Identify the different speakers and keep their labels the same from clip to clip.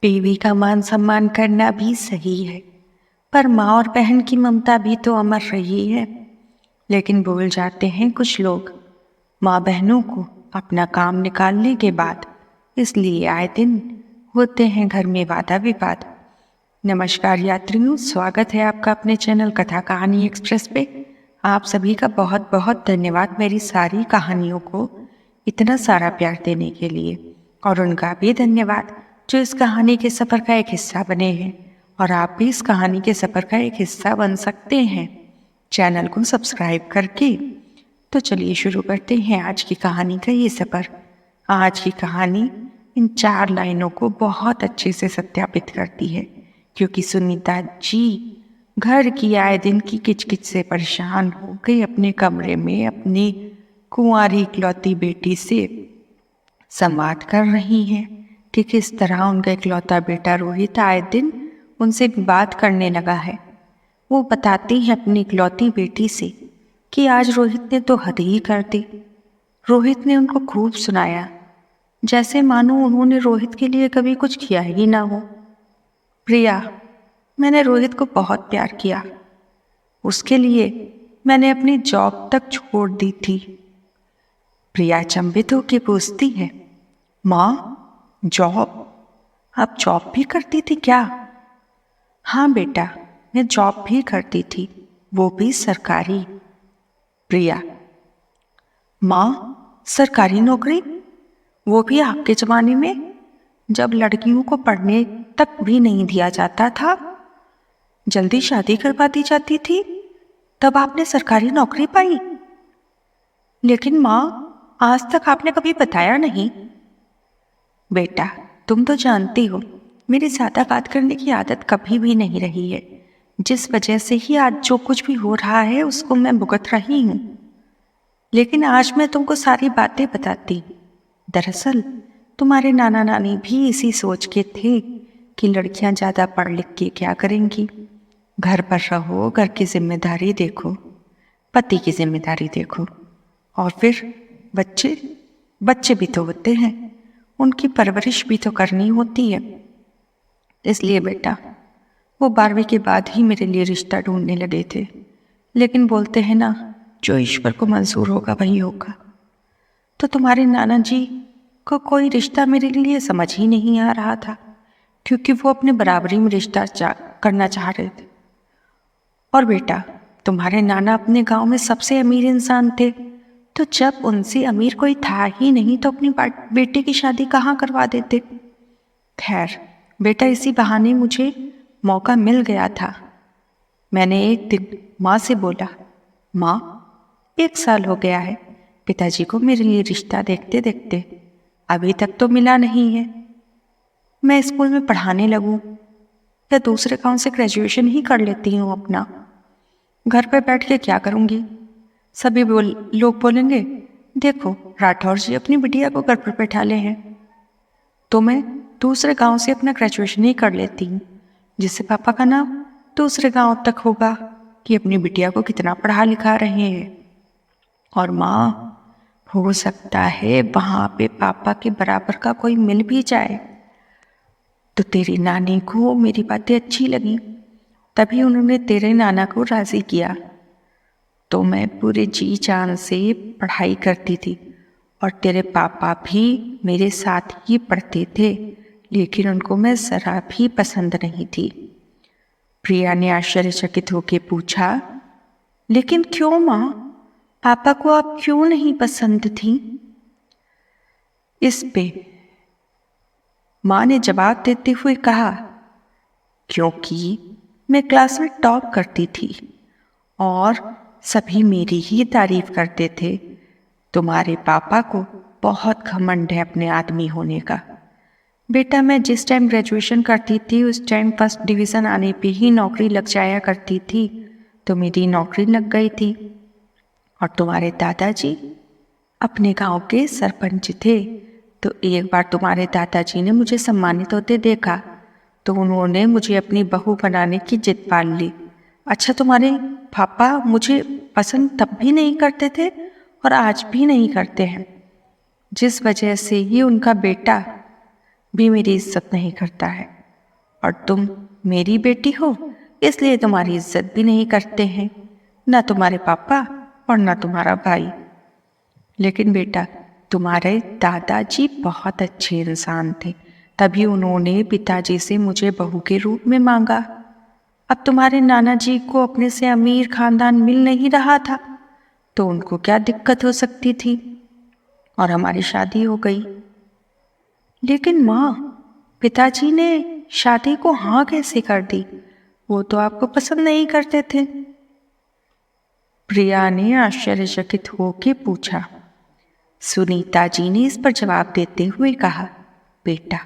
Speaker 1: बीवी का मान सम्मान करना भी सही है, पर माँ और बहन की ममता भी तो अमर रही है। लेकिन भूल जाते हैं कुछ लोग माँ बहनों को अपना काम निकालने के बाद, इसलिए आए दिन होते हैं घर में वादा विवाद। नमस्कार यात्रियों, स्वागत है आपका अपने चैनल कथा कहानी एक्सप्रेस पे। आप सभी का बहुत बहुत धन्यवाद मेरी सारी कहानियों को इतना सारा प्यार देने के लिए, और उनका भी धन्यवाद जो इस कहानी के सफ़र का एक हिस्सा बने हैं। और आप भी इस कहानी के सफ़र का एक हिस्सा बन सकते हैं चैनल को सब्सक्राइब करके। तो चलिए शुरू करते हैं आज की कहानी का ये सफ़र। आज की कहानी इन 4 लाइनों को बहुत अच्छे से सत्यापित करती है, क्योंकि सुनीता जी घर की आए दिन की किचकिच से परेशान हो गई अपने कमरे में अपनी कुंवारी इकलौती बेटी से संवाद कर रही हैं कि किस तरह उनका इकलौता बेटा रोहित आए दिन उनसे विवाद करने लगा है। वो बताती हैं अपनी इकलौती बेटी से कि आज रोहित ने तो हद ही कर दी। रोहित ने उनको खूब सुनाया, जैसे मानो उन्होंने रोहित के लिए कभी कुछ किया ही ना हो। प्रिया, मैंने रोहित को बहुत प्यार किया, उसके लिए मैंने अपनी जॉब तक छोड़ दी थी। प्रिया चंभित होकर पूछती है, माँ, जॉब? आप जॉब भी करती थी क्या? हाँ बेटा, मैं जॉब भी करती थी, वो भी सरकारी। प्रिया, माँ, सरकारी नौकरी? वो भी आपके ज़माने में, जब लड़कियों को पढ़ने तक भी नहीं दिया जाता था, जल्दी शादी करवा दी जाती थी, तब आपने सरकारी नौकरी पाई। लेकिन माँ, आज तक आपने कभी बताया नहीं। बेटा, तुम तो जानती हो मेरी ज़्यादा बात करने की आदत कभी भी नहीं रही है, जिस वजह से ही आज जो कुछ भी हो रहा है उसको मैं भुगत रही हूँ। लेकिन आज मैं तुमको सारी बातें बताती। दरअसल तुम्हारे नाना नानी भी इसी सोच के थे कि लड़कियां ज़्यादा पढ़ लिख के क्या करेंगी, घर पर रहो, घर की जिम्मेदारी देखो, पति की जिम्मेदारी देखो, और फिर बच्चे बच्चे भी तो होते हैं, उनकी परवरिश भी तो करनी होती है। इसलिए बेटा, वो 12वीं के बाद ही मेरे लिए रिश्ता ढूंढने लगे थे, लेकिन बोलते हैं ना, जो ईश्वर को मंजूर होगा वही होगा। तो तुम्हारे नाना जी को कोई रिश्ता मेरे लिए समझ ही नहीं आ रहा था, क्योंकि वो अपने बराबरी में रिश्ता करना चाह रहे थे। और बेटा, तुम्हारे नाना अपने गांव में सबसे अमीर इंसान थे, तो जब उनसे अमीर कोई था ही नहीं तो अपनी बेटे की शादी कहाँ करवा देते। खैर बेटा, इसी बहाने मुझे मौका मिल गया था। मैंने एक दिन माँ से बोला, माँ, 1 साल हो गया है पिताजी को मेरे लिए रिश्ता देखते देखते, अभी तक तो मिला नहीं है। मैं स्कूल में पढ़ाने लगूं या दूसरे गांव से ग्रेजुएशन ही कर लेती हूँ अपना। घर पर बैठ के क्या करूँगी? सभी लोग बोलेंगे, देखो राठौर जी अपनी बिटिया को घर पर बैठा ले हैं। तो मैं दूसरे गांव से अपना ग्रेजुएशन ही कर लेती हूँ, जिससे पापा का नाम दूसरे गांव तक होगा कि अपनी बिटिया को कितना पढ़ा लिखा रहे हैं। और माँ, हो सकता है वहाँ पे पापा के बराबर का कोई मिल भी जाए। तो तेरी नानी को मेरी बातें अच्छी लगी, तभी उन्होंने तेरे नाना को राज़ी किया। तो मैं पूरे जी जान से पढ़ाई करती थी, और तेरे पापा भी मेरे साथ ही पढ़ते थे, लेकिन उनको मैं ज़रा भी पसंद नहीं थी। प्रिया ने आश्चर्यचकित होकर पूछा, लेकिन क्यों माँ? पापा को आप क्यों नहीं पसंद थी? इस पे माँ ने जवाब देते हुए कहा, क्योंकि मैं क्लास में टॉप करती थी और सभी मेरी ही तारीफ करते थे। तुम्हारे पापा को बहुत घमंड है अपने आदमी होने का। बेटा, मैं जिस टाइम ग्रेजुएशन करती थी उस टाइम फर्स्ट डिवीज़न आने पे ही नौकरी लग जाया करती थी, तो मेरी नौकरी लग गई थी। और तुम्हारे दादाजी अपने गांव के सरपंच थे, तो एक बार तुम्हारे दादाजी ने मुझे सम्मानित होते देखा, तो उन्होंने मुझे अपनी बहू बनाने की जिद पाल ली। अच्छा, तुम्हारे पापा मुझे पसंद तब भी नहीं करते थे और आज भी नहीं करते हैं, जिस वजह से ही उनका बेटा भी मेरी इज्जत नहीं करता है, और तुम मेरी बेटी हो इसलिए तुम्हारी इज्जत भी नहीं करते हैं, ना तुम्हारे पापा और ना तुम्हारा भाई। लेकिन बेटा, तुम्हारे दादाजी बहुत अच्छे इंसान थे, तभी उन्होंने पिताजी से मुझे बहू के रूप में मांगा। अब तुम्हारे नाना जी को अपने से अमीर खानदान मिल नहीं रहा था, तो उनको क्या दिक्कत हो सकती थी, और हमारी शादी हो गई। लेकिन माँ, पिताजी ने शादी को हाँ कैसे कर दी? वो तो आपको पसंद नहीं करते थे। प्रिया ने आश्चर्यचकित होकर पूछा। सुनीता जी ने इस पर जवाब देते हुए कहा, बेटा,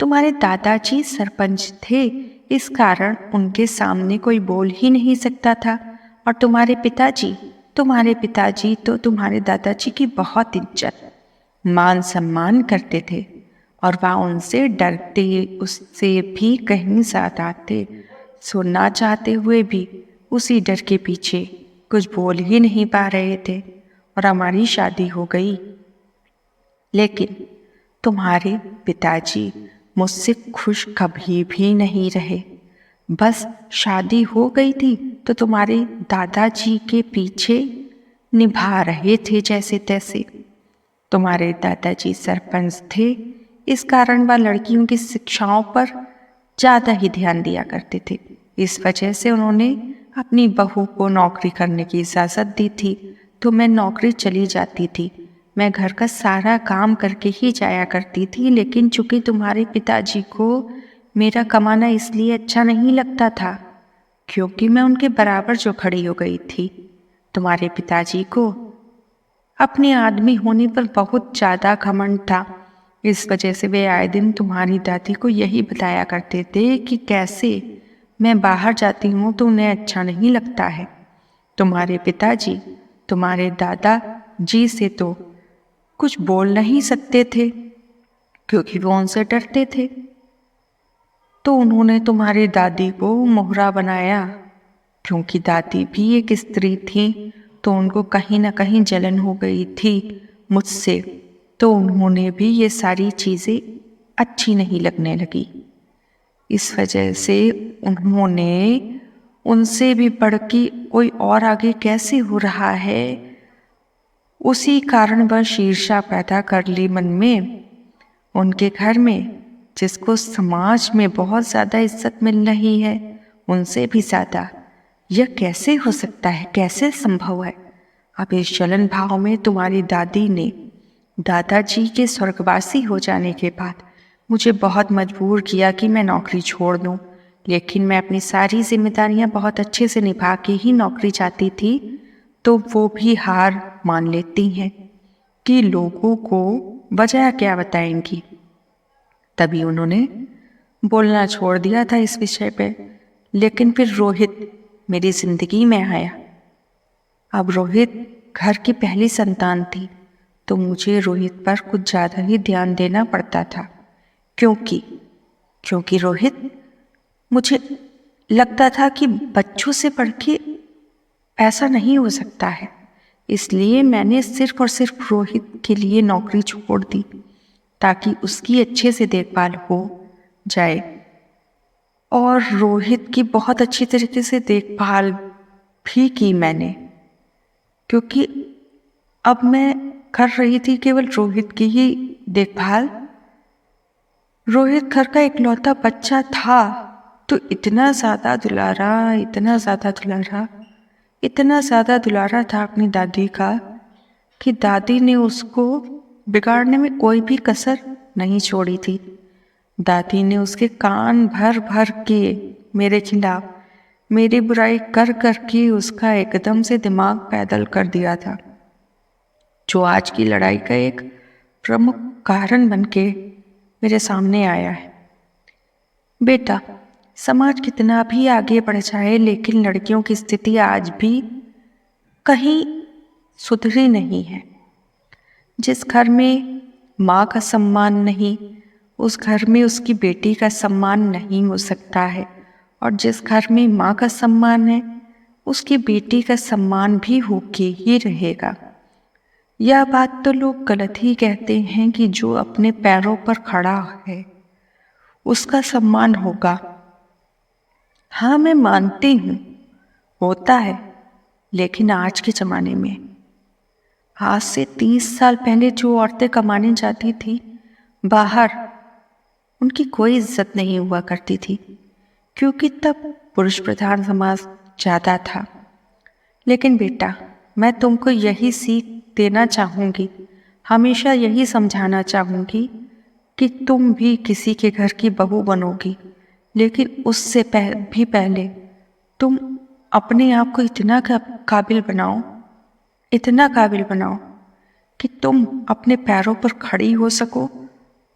Speaker 1: तुम्हारे दादाजी सरपंच थे, इस कारण उनके सामने कोई बोल ही नहीं सकता था, और तुम्हारे पिताजी तो तुम्हारे दादाजी की बहुत इज्जत मान सम्मान करते थे, और वह उनसे डरते उससे भी कहीं ज़्यादा थे। सुनना चाहते हुए भी उसी डर के पीछे कुछ बोल ही नहीं पा रहे थे, और हमारी शादी हो गई। लेकिन तुम्हारे पिताजी मुझसे खुश कभी भी नहीं रहे। बस शादी हो गई थी तो तुम्हारे दादाजी के पीछे निभा रहे थे जैसे तैसे। तुम्हारे दादाजी सरपंच थे, इस कारण वह लड़कियों की शिक्षाओं पर ज़्यादा ही ध्यान दिया करते थे। इस वजह से उन्होंने अपनी बहू को नौकरी करने की इजाज़त दी थी, तो मैं नौकरी चली जाती थी। मैं घर का सारा काम करके ही जाया करती थी, लेकिन चूंकि तुम्हारे पिताजी को मेरा कमाना इसलिए अच्छा नहीं लगता था क्योंकि मैं उनके बराबर जो खड़ी हो गई थी। तुम्हारे पिताजी को अपने आदमी होने पर बहुत ज़्यादा घमंड था। इस वजह से वे आए दिन तुम्हारी दादी को यही बताया करते थे कि कैसे मैं बाहर जाती हूँ तो उन्हें अच्छा नहीं लगता है। तुम्हारे पिताजी तुम्हारे दादा जी से तो कुछ बोल नहीं सकते थे क्योंकि वो उनसे डरते थे, तो उन्होंने तुम्हारी दादी को मोहरा बनाया। क्योंकि दादी भी एक स्त्री थी, तो उनको कहीं ना कहीं जलन हो गई थी मुझसे, तो उन्होंने भी ये सारी चीज़ें अच्छी नहीं लगने लगी। इस वजह से उन्होंने उनसे भी बढ़ के कोई और आगे कैसे हो रहा है, उसी कारणवश ईर्ष्या पैदा कर ली मन में। उनके घर में जिसको समाज में बहुत ज़्यादा इज्जत मिल रही है, उनसे भी ज़्यादा। यह कैसे हो सकता है, कैसे संभव है? अब इस जलन भाव में तुम्हारी दादी ने दादाजी के स्वर्गवासी हो जाने के बाद मुझे बहुत मजबूर किया कि मैं नौकरी छोड़ दूं, लेकिन मैं अपनी सारी जिम्मेदारियां बहुत अच्छे से निभा के ही नौकरी चाहती थी, तो वो भी हार मान लेती हैं कि लोगों को वजह क्या बताएंगी। तभी उन्होंने बोलना छोड़ दिया था इस विषय पे। लेकिन फिर रोहित मेरी जिंदगी में आया। अब रोहित घर की पहली संतान थी, तो मुझे रोहित पर कुछ ज़्यादा ही ध्यान देना पड़ता था। क्योंकि रोहित, मुझे लगता था कि बच्चों से बढ़ के ऐसा नहीं हो सकता है, इसलिए मैंने सिर्फ और सिर्फ रोहित के लिए नौकरी छोड़ दी ताकि उसकी अच्छे से देखभाल हो जाए। और रोहित की बहुत अच्छी तरीके से देखभाल भी की मैंने, क्योंकि अब मैं कर रही थी केवल रोहित की ही देखभाल। रोहित घर का इकलौता बच्चा था, तो इतना ज़्यादा दुलारा था अपनी दादी का कि दादी ने उसको बिगाड़ने में कोई भी कसर नहीं छोड़ी थी। दादी ने उसके कान भर भर के मेरे खिलाफ मेरी बुराई कर कर के उसका एकदम से दिमाग पैदल कर दिया था, जो आज की लड़ाई का एक प्रमुख कारण बनके मेरे सामने आया है। बेटा, समाज कितना भी आगे बढ़ जाए, लेकिन लड़कियों की स्थिति आज भी कहीं सुधरी नहीं है। जिस घर में माँ का सम्मान नहीं, उस घर में उसकी बेटी का सम्मान नहीं हो सकता है, और जिस घर में माँ का सम्मान है, उसकी बेटी का सम्मान भी होके ही रहेगा। यह बात तो लोग गलत ही कहते हैं कि जो अपने पैरों पर खड़ा है उसका सम्मान होगा। हाँ, मैं मानती हूँ होता है, लेकिन आज के ज़माने में, आज से 30 साल पहले जो औरतें कमाने जाती थी बाहर, उनकी कोई इज्जत नहीं हुआ करती थी, क्योंकि तब पुरुष प्रधान समाज ज़्यादा था। लेकिन बेटा, मैं तुमको यही सीख देना चाहूँगी, हमेशा यही समझाना चाहूँगी कि तुम भी किसी के घर की बहू बनोगी, लेकिन उससे भी पहले तुम अपने आप को इतना काबिल बनाओ, इतना काबिल बनाओ कि तुम अपने पैरों पर खड़ी हो सको,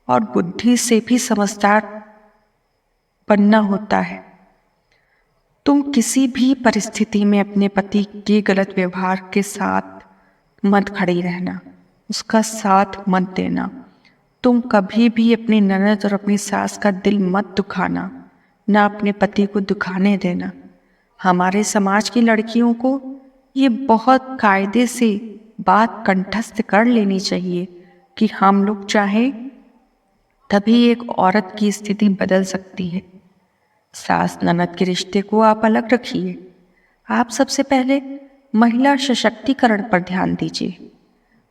Speaker 1: और बुद्धि से भी समझदार बनना होता है। तुम किसी भी परिस्थिति में अपने पति के गलत व्यवहार के साथ मत खड़ी रहना, उसका साथ मत देना। तुम कभी भी अपनी ननद और अपनी सास का दिल मत दुखाना, ना अपने पति को दुखाने देना। हमारे समाज की लड़कियों को ये बहुत कायदे से बात कंठस्थ कर लेनी चाहिए कि हम लोग चाहें तभी एक औरत की स्थिति बदल सकती है। सास ननद के रिश्ते को आप अलग रखिए। आप सबसे पहले महिला सशक्तिकरण पर ध्यान दीजिए।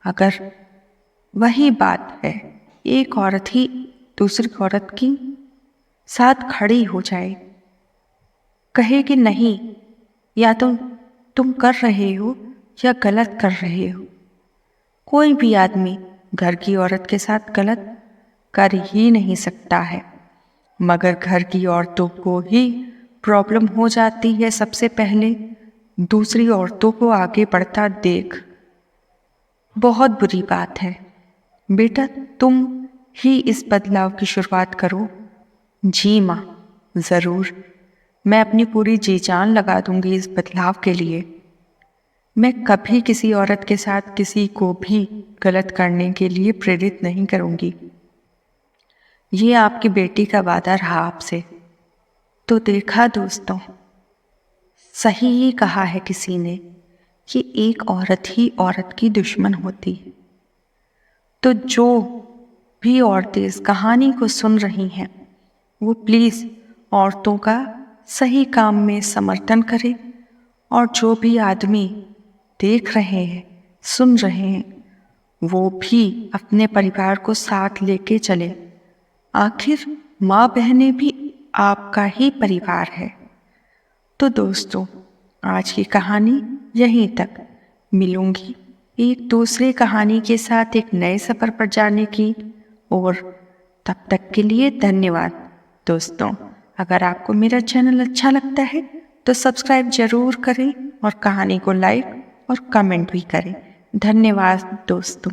Speaker 1: अगर वही बात है, एक औरत ही दूसरी औरत की साथ खड़ी हो जाए, कहे कि नहीं, या तो तुम कर रहे हो या गलत कर रहे हो। कोई भी आदमी घर की औरत के साथ गलत कर ही नहीं सकता है, मगर घर की औरतों को ही प्रॉब्लम हो जाती है सबसे पहले दूसरी औरतों को आगे बढ़ता देख। बहुत बुरी बात है। बेटा, तुम ही इस बदलाव की शुरुआत करो। जी माँ, ज़रूर, मैं अपनी पूरी जी जान लगा दूंगी इस बदलाव के लिए। मैं कभी किसी औरत के साथ किसी को भी गलत करने के लिए प्रेरित नहीं करूंगी। ये आपकी बेटी का वादा रहा आपसे। तो देखा दोस्तों, सही ही कहा है किसी ने कि एक औरत ही औरत की दुश्मन होती है। तो जो भी औरतें इस कहानी को सुन रही हैं, वो प्लीज़ औरतों का सही काम में समर्थन करें, और जो भी आदमी देख रहे हैं, सुन रहे हैं, वो भी अपने परिवार को साथ लेके चले। आखिर माँ बहनें भी आपका ही परिवार है। तो दोस्तों, आज की कहानी यहीं तक। मिलूंगी एक दूसरे कहानी के साथ एक नए सफ़र पर जाने की, और तब तक के लिए धन्यवाद। दोस्तों, अगर आपको मेरा चैनल अच्छा लगता है तो सब्सक्राइब ज़रूर करें, और कहानी को लाइक और कमेंट भी करें। धन्यवाद दोस्तों।